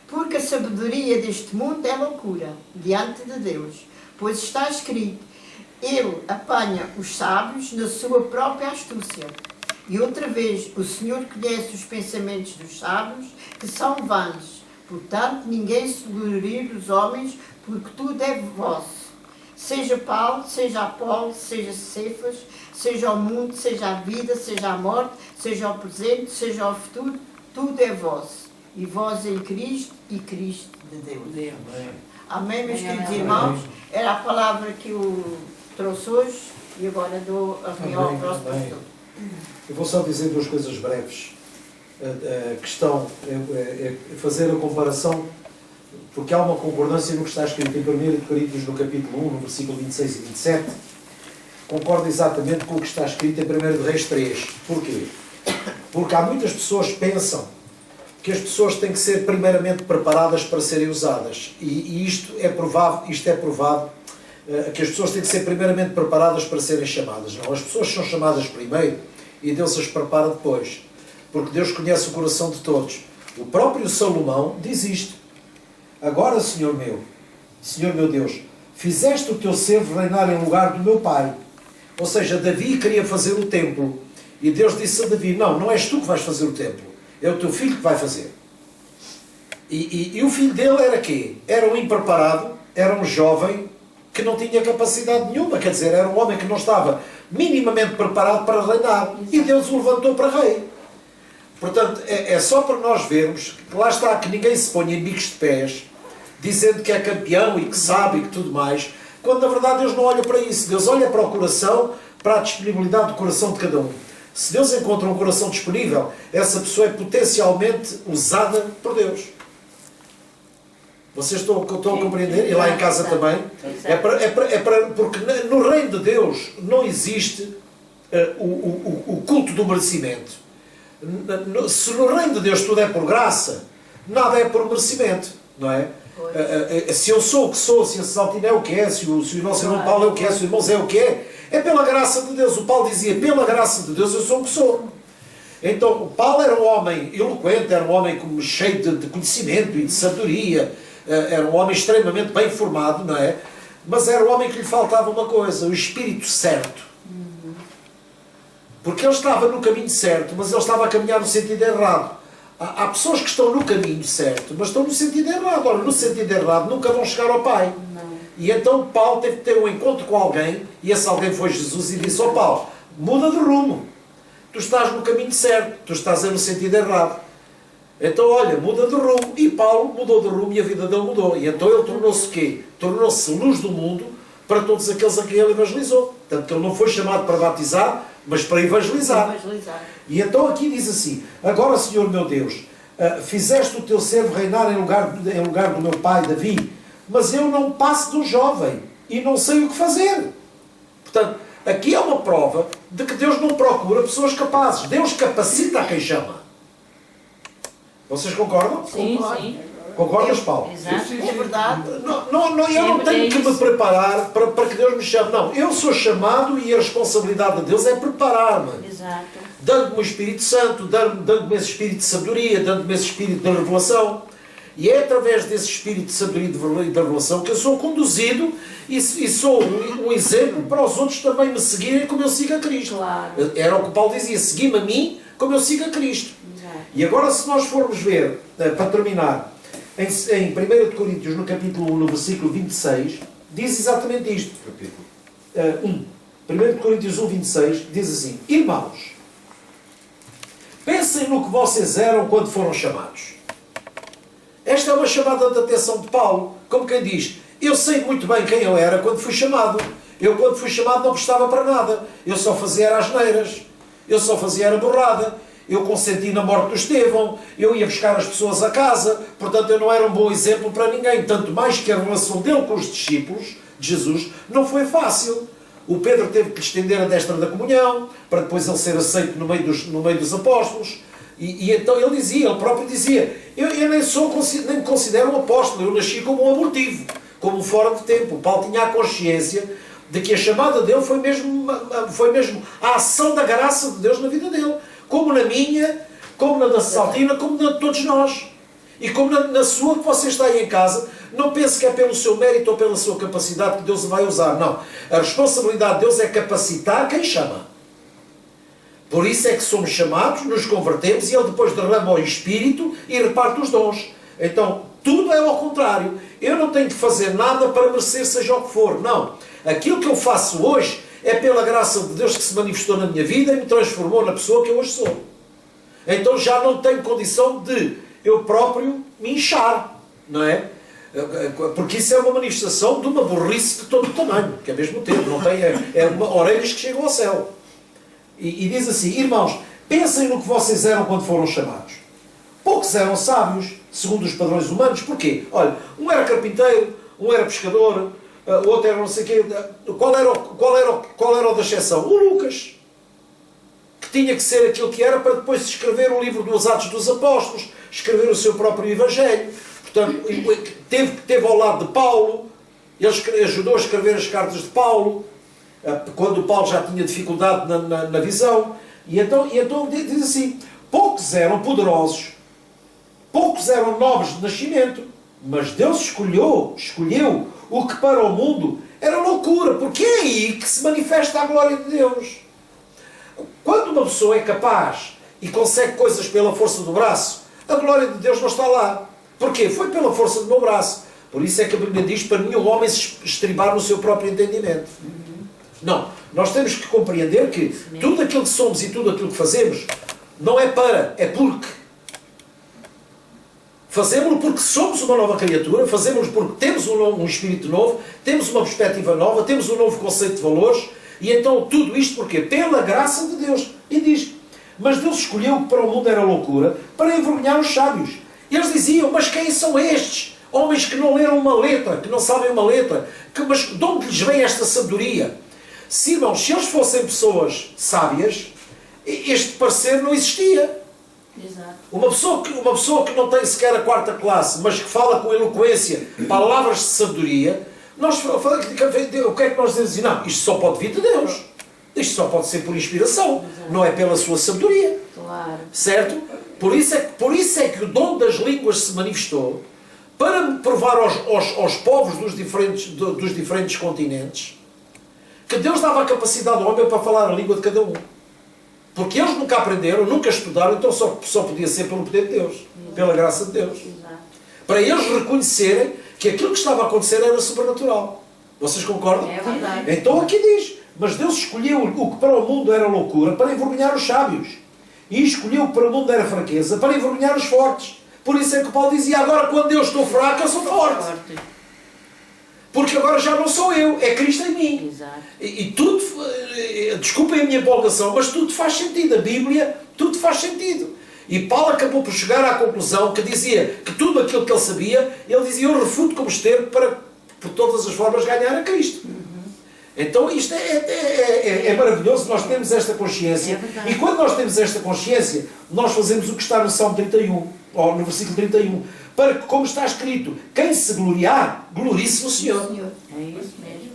Speaker 1: Porque a sabedoria deste mundo é loucura diante de Deus. Pois está escrito: Ele apanha os sábios na sua própria astúcia. E outra vez, o Senhor conhece os pensamentos dos sábios, que são vãs. Portanto, ninguém se glorie dos homens, porque tudo é vosso. Seja Paulo, seja Apolo, seja Cefas, seja o mundo, seja a vida, seja a morte, seja o presente, seja o futuro, tudo é vosso. E vós em Cristo, e Cristo de Deus. Amém, meus queridos irmãos? Era a palavra que eu trouxe hoje e agora dou a reunião ao próximo pastor.
Speaker 5: Eu vou só dizer duas coisas breves. A questão é fazer a comparação, porque há uma concordância no que está escrito em 1 Coríntios, no capítulo 1, no versículo 26 e 27. Concorda exatamente com o que está escrito em 1 Reis 3. Porquê? Porque há muitas pessoas que pensam que as pessoas têm que ser primeiramente preparadas para serem usadas. E isto é provado, que as pessoas têm que ser primeiramente preparadas para serem chamadas. Não, as pessoas são chamadas primeiro e Deus as prepara depois. Porque Deus conhece o coração de todos. O próprio Salomão diz isto: agora, Senhor meu Deus, fizeste o teu servo reinar em lugar do meu pai. Ou seja, Davi queria fazer o templo. E Deus disse a Davi: não és tu que vais fazer o templo. É o teu filho que vai fazer. E o filho dele era quê? Era um impreparado, era um jovem que não tinha capacidade nenhuma. Quer dizer, era um homem que não estava minimamente preparado para reinar. E Deus o levantou para rei. Portanto, é só para nós vermos que lá está, que ninguém se ponha em bicos de pés, dizendo que é campeão e que sabe e que tudo mais, quando na verdade Deus não olha para isso. Deus olha para o coração, para a disponibilidade do coração de cada um. Se Deus encontra um coração disponível, essa pessoa é potencialmente usada por Deus. Vocês estão a compreender? E lá em casa também. Porque no reino de Deus não existe o culto do merecimento. Se no reino de Deus tudo é por graça, nada é por merecimento, não é? Se eu sou o que sou, se a Saltina é o que é, se o nosso irmão Paulo é o que é, se o irmão Zé é o que é pela graça de Deus. O Paulo dizia: pela graça de Deus eu sou o que sou. Então, o Paulo era um homem eloquente, era um homem cheio de conhecimento e de sabedoria, era um homem extremamente bem formado, não é? Mas era um homem que lhe faltava uma coisa: o espírito certo. Porque ele estava no caminho certo, mas ele estava a caminhar no sentido errado. Há pessoas que estão no caminho certo, mas estão no sentido errado. Ora, no sentido errado nunca vão chegar ao Pai.
Speaker 2: Não.
Speaker 5: E então Paulo teve que ter um encontro com alguém, e esse alguém foi Jesus, e disse: ó Paulo, muda de rumo. Tu estás no caminho certo, tu estás no sentido errado. Então, olha, muda de rumo. E Paulo mudou de rumo e a vida dele mudou. E então ele tornou-se quê? Tornou-se luz do mundo para todos aqueles a quem ele evangelizou. Portanto, que ele não foi chamado para batizar, mas para evangelizar. E então aqui diz assim: agora, Senhor meu Deus, fizeste o teu servo reinar em lugar do meu pai Davi, mas eu não passo de um jovem e não sei o que fazer. Portanto, aqui é uma prova de que Deus não procura pessoas capazes. Deus capacita a quem chama. Vocês concordam?
Speaker 2: Sim, sim.
Speaker 5: Concordas, Paulo?
Speaker 2: Exato.
Speaker 1: É verdade.
Speaker 5: Eu não tenho que me preparar para que Deus me chame. Não, eu sou chamado e a responsabilidade de Deus é preparar-me.
Speaker 2: Exato.
Speaker 5: Dando-me o Espírito Santo, dando-me esse espírito de sabedoria, dando-me esse espírito de revelação. E é através desse espírito de sabedoria e de revelação que eu sou conduzido e sou um exemplo para os outros também me seguirem como eu sigo a Cristo.
Speaker 2: Claro.
Speaker 5: Era o que Paulo dizia, segui-me a mim como eu sigo a Cristo.
Speaker 2: Exato.
Speaker 5: E agora, se nós formos ver, para terminar, em 1 Coríntios, no capítulo 1, no versículo 26, diz exatamente isto.
Speaker 4: Capítulo.
Speaker 5: 1 Coríntios 1, 26, diz assim: Irmãos, pensem no que vocês eram quando foram chamados. Esta é uma chamada de atenção de Paulo, como quem diz, eu sei muito bem quem eu era quando fui chamado. Eu, quando fui chamado, não prestava para nada. Eu só fazia era asneiras. Eu só fazia era borrada. Eu consenti na morte do Estevão. Eu ia buscar as pessoas a casa. Portanto, eu não era um bom exemplo para ninguém. Tanto mais que a relação dele com os discípulos de Jesus não foi fácil. O Pedro teve que lhe estender a destra da comunhão, para depois ele ser aceito no meio dos apóstolos. E então ele próprio dizia, eu nem me considero um apóstolo, eu nasci como um abortivo, como um fora de tempo. Paulo tinha a consciência de que a chamada dele foi mesmo a ação da graça de Deus na vida dele, como na minha, como na da Saltina, como na de todos nós. E como na sua que você está aí em casa, não pense que é pelo seu mérito ou pela sua capacidade que Deus vai usar. Não. A responsabilidade de Deus é capacitar quem chama. Por isso é que somos chamados, nos convertemos e Ele depois derrama o Espírito e reparte os dons. Então, tudo é ao contrário. Eu não tenho que fazer nada para merecer seja o que for. Não. Aquilo que eu faço hoje é pela graça de Deus que se manifestou na minha vida e me transformou na pessoa que eu hoje sou. Então já não tenho condição de eu próprio me inchar. Não é? Porque isso é uma manifestação de uma burrice de todo o tamanho, que é mesmo tempo, não tem, orelhas que chegam ao céu. E diz assim, irmãos, pensem no que vocês eram quando foram chamados. Poucos eram sábios, segundo os padrões humanos. Porquê? Olha, um era carpinteiro, um era pescador, o outro era não sei o quê. Qual era o da exceção? O Lucas, que tinha que ser aquilo que era para depois escrever o livro dos Atos dos Apóstolos, escrever o seu próprio Evangelho. Portanto, teve ao lado de Paulo, ele ajudou a escrever as cartas de Paulo, quando Paulo já tinha dificuldade na visão. E então diz assim, poucos eram poderosos, poucos eram nobres de nascimento, mas Deus escolheu o que para o mundo era loucura, porque é aí que se manifesta a glória de Deus. Quando uma pessoa é capaz e consegue coisas pela força do braço, a glória de Deus não está lá. Porquê? Foi pela força do meu braço. Por isso é que a Bíblia diz para nenhum homem se estribar no seu próprio entendimento. Não. Nós temos que compreender que tudo aquilo que somos e tudo aquilo que fazemos não é para, é porque. Fazemos-lo porque somos uma nova criatura, fazemos-lo porque temos um espírito novo, temos uma perspectiva nova, temos um novo conceito de valores, e então tudo isto porquê? Pela graça de Deus. E diz, mas Deus escolheu o que para o mundo era loucura, para envergonhar os sábios. E eles diziam, mas quem são estes? Homens que não leram uma letra, que não sabem uma letra, mas de onde lhes vem esta sabedoria? Se, irmãos, se eles fossem pessoas sábias, este parecer não existia.
Speaker 2: Exato.
Speaker 5: Uma pessoa que não tem sequer a 4ª classe, mas que fala com eloquência, palavras de sabedoria, o que é que nós dizemos? Não, isto só pode vir de Deus. Isto só pode ser por inspiração, não é pela sua sabedoria.
Speaker 2: Claro.
Speaker 5: Certo? Por isso é que o dom das línguas se manifestou, para provar aos povos dos diferentes continentes que Deus dava a capacidade ao homem para falar a língua de cada um. Porque eles nunca aprenderam, nunca estudaram, então só podia ser pelo poder de Deus, pela graça de Deus.
Speaker 2: Exato.
Speaker 5: Para eles reconhecerem que aquilo que estava a acontecer era sobrenatural. Vocês concordam?
Speaker 2: É verdade.
Speaker 5: Então aqui diz, mas Deus escolheu o que para o mundo era loucura para envergonhar os sábios. E escolheu o que para o mundo era fraqueza para envergonhar os fortes. Por isso é que Paulo dizia, agora quando eu estou fraco, eu sou forte. Porque agora já não sou eu, é Cristo em mim.
Speaker 2: Exato.
Speaker 5: E tudo, desculpem a minha empolgação, mas tudo faz sentido. A Bíblia, tudo faz sentido. E Paulo acabou por chegar à conclusão que dizia que tudo aquilo que ele sabia, ele dizia, eu refuto como esterco para, por todas as formas, ganhar a Cristo. Então isto é maravilhoso, nós temos esta consciência. E quando nós temos esta consciência, nós fazemos o que está no Salmo 31, ou no versículo 31. Para que, como está escrito, quem se gloriar, glorie-se no Senhor.
Speaker 2: É isso mesmo.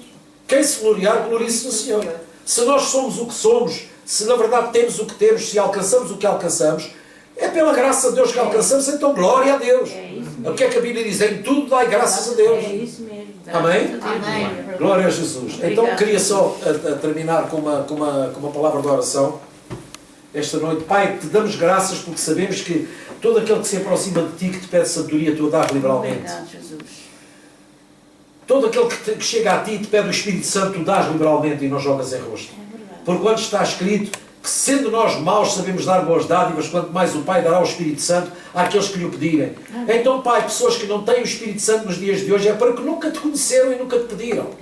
Speaker 5: Quem se gloriar, glorie-se no Senhor. Se nós somos o que somos, se na verdade temos o que temos, se alcançamos o que alcançamos, é pela graça de Deus que alcançamos, então glória a Deus.
Speaker 2: É isso mesmo.
Speaker 5: O que é que a Bíblia diz? Em tudo dai graças a Deus.
Speaker 2: É isso mesmo.
Speaker 5: Amém?
Speaker 2: Graças a Deus.
Speaker 1: Amém.
Speaker 5: Glória a Jesus.
Speaker 2: Obrigada.
Speaker 5: Então queria só terminar com uma palavra de oração. Esta noite, Pai, te damos graças porque sabemos que todo aquele que se aproxima de Ti, que te pede sabedoria, Tu a dás liberalmente.
Speaker 2: Obrigado, Jesus.
Speaker 5: Todo aquele que chega a Ti e te pede o Espírito Santo, Tu dás liberalmente e não jogas em rosto.
Speaker 2: É verdade.
Speaker 5: Por quanto está escrito que, sendo nós maus, sabemos dar boas dádivas, quanto mais o Pai dará o Espírito Santo àqueles que lhe o pedirem. Então, Pai, pessoas que não têm o Espírito Santo nos dias de hoje é para que nunca te conheceram e nunca te pediram.
Speaker 2: É verdade.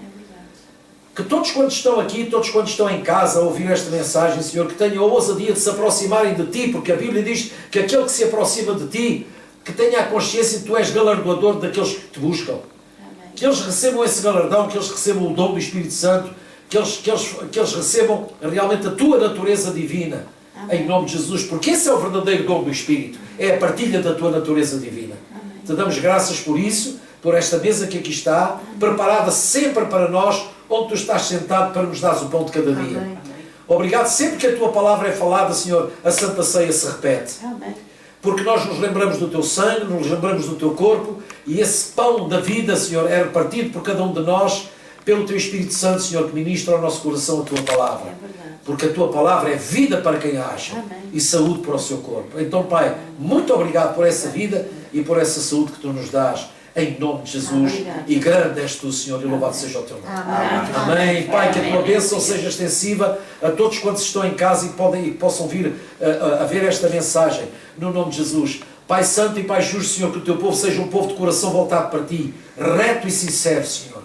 Speaker 5: Que todos quantos estão aqui, todos quantos estão em casa a ouvir esta mensagem, Senhor, que tenham a ousadia de se aproximarem de Ti, porque a Bíblia diz que aquele que se aproxima de Ti, que tenha a consciência que Tu és galardoador daqueles que te buscam.
Speaker 2: Amém.
Speaker 5: Que eles recebam esse galardão, que eles recebam o dom do Espírito Santo, que eles recebam realmente a Tua natureza divina,
Speaker 2: Amém.
Speaker 5: em nome de Jesus, porque esse é o verdadeiro dom do Espírito, é a partilha da Tua natureza divina.
Speaker 2: Amém.
Speaker 5: Te damos graças por isso, por esta mesa que aqui está, preparada sempre para nós, onde Tu estás sentado para nos dares o pão de cada dia.
Speaker 2: Amém.
Speaker 5: Obrigado, sempre que a Tua palavra é falada, Senhor, a Santa Ceia se repete.
Speaker 2: Amém.
Speaker 5: Porque nós nos lembramos do Teu sangue, nos lembramos do Teu corpo, e esse pão da vida, Senhor, é repartido por cada um de nós, pelo Teu Espírito Santo, Senhor, que ministra ao nosso coração a Tua palavra.
Speaker 2: É verdade.
Speaker 5: Porque a Tua palavra é vida para quem a acha
Speaker 2: Amém.
Speaker 5: e saúde para o seu corpo. Então, Pai, muito obrigado por essa vida e por essa saúde que Tu nos dás, em nome de Jesus.
Speaker 2: Obrigado.
Speaker 5: E grande és Tu, Senhor, e louvado seja o Teu nome.
Speaker 1: Amém.
Speaker 5: Amém. Pai, que a Tua
Speaker 2: Amém.
Speaker 5: bênção seja extensiva a todos quantos estão em casa e possam vir a ver esta mensagem, no nome de Jesus. Pai Santo e Pai Justo, Senhor, que o Teu povo seja um povo de coração voltado para Ti, reto e sincero, Senhor.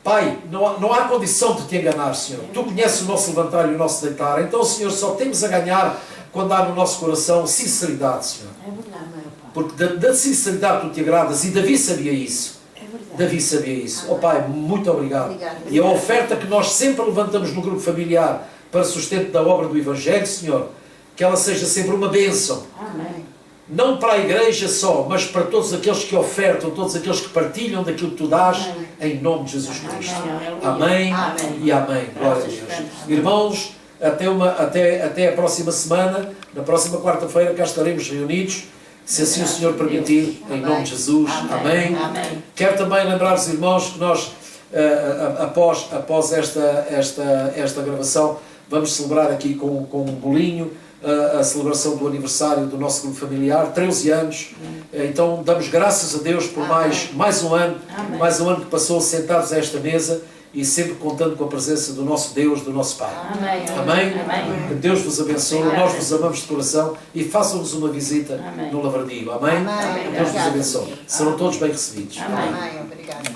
Speaker 5: Pai, não há condição de Te enganar, Senhor. Tu conheces o nosso levantar e o nosso deitar. Então, Senhor, só temos a ganhar quando há no nosso coração sinceridade, Senhor.
Speaker 2: É verdade, meu Pai.
Speaker 5: Porque da sinceridade Tu te agradas, e Davi sabia isso.
Speaker 2: É verdade.
Speaker 5: Davi sabia isso. Oh Pai, muito obrigado.
Speaker 1: Obrigada.
Speaker 5: E a oferta que nós sempre levantamos no grupo familiar para sustento da obra do Evangelho, Senhor, que ela seja sempre uma bênção.
Speaker 2: Amém.
Speaker 5: Não para a igreja só, mas para todos aqueles que ofertam, todos aqueles que partilham daquilo que Tu dás, em nome de Jesus Cristo.
Speaker 2: Amém.
Speaker 5: Amém,
Speaker 1: Amém.
Speaker 5: e amém. Glória a
Speaker 2: Graças
Speaker 5: Deus.
Speaker 2: tantas.
Speaker 5: Irmãos, até a próxima semana, na próxima quarta-feira, cá estaremos reunidos, se assim o Senhor permitir, em nome de Jesus. Amém.
Speaker 2: Amém.
Speaker 5: Quero também lembrar os irmãos que nós, após esta gravação, vamos celebrar aqui com um bolinho a celebração do aniversário do nosso grupo familiar, 13 anos. Então damos graças a Deus por mais um ano,
Speaker 2: Amém.
Speaker 5: mais um ano que passou sentados a esta mesa e sempre contando com a presença do nosso Deus, do nosso Pai.
Speaker 2: Amém.
Speaker 5: Amém?
Speaker 2: Amém.
Speaker 5: Que Deus vos abençoe,
Speaker 2: Amém.
Speaker 5: nós vos amamos de coração e façam-nos uma visita
Speaker 2: Amém.
Speaker 5: no Lavradio. Amém?
Speaker 1: Amém.
Speaker 5: Deus vos
Speaker 1: Obrigada.
Speaker 5: abençoe. Serão todos bem recebidos.
Speaker 2: Amém.
Speaker 1: Amém. Obrigada.